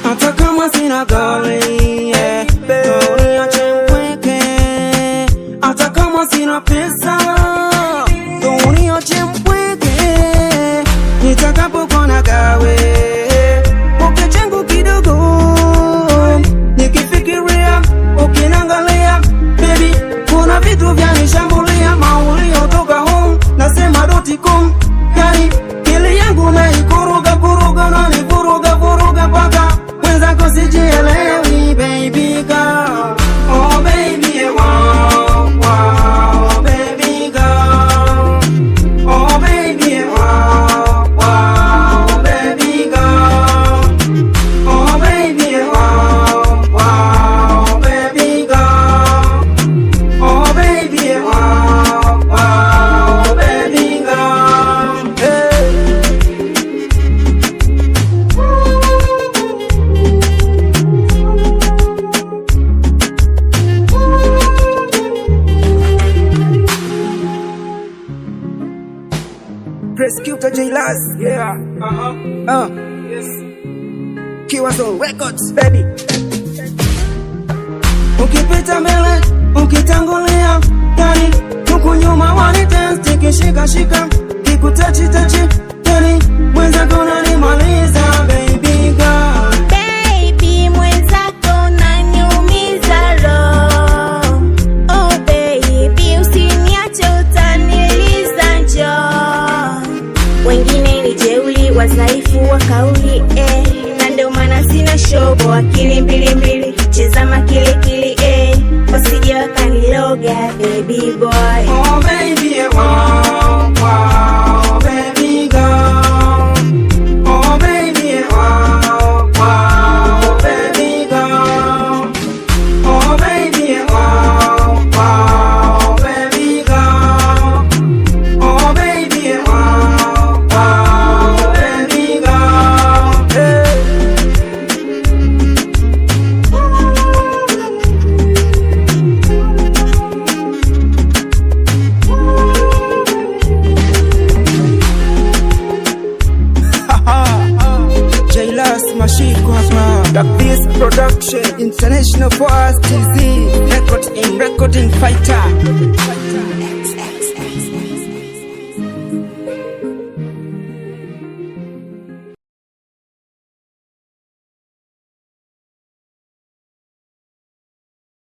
Hata kama sina gari, uniache mpweke. Hata kama sina pesa, uniache mpweke. Nitakapokuona gawe poke changu kidogo, nikifikiria ukinangalia, baby, kuna vitu vya nishambulia. Maulio toka home, nasema .com. Yani kili yangu naikuruga kuruga na nikuruga kuruga paka wenzako sijielewi, baby girl. Oh baby, wow, wow, baby girl. Oh baby, wow, wow, baby girl. Oh baby, wow, wow, baby girl. Oh baby, wow, wow, baby girl. Hey. Prosecutor J-Laz, Yeah. yes. Kiwazo Records, baby. Ukipita mbele, ukitangulia, yani huku nyuma wanitest, kishika shika, kikutachi tachi, yani mwenzako unanimaliza, baby girl. Baby, mwenzako unaniumiza roho. Oh baby, usiniache utaniliza njoo. Wengine ni jeuli, wadhaifu wa kauli, na ndio maana sina shobo, akili mbili mbili, cheza makilikili, wasije wakaniloga, baby boy. Oh baby, wow, wow, baby girl. Oh baby, wow, wow, baby girl. Oh baby, wow, wow, baby girl. Oh baby, wow, wow, baby girl. Hey. J-Laz Mashiko hapa. This production international for us TZ recording fighter.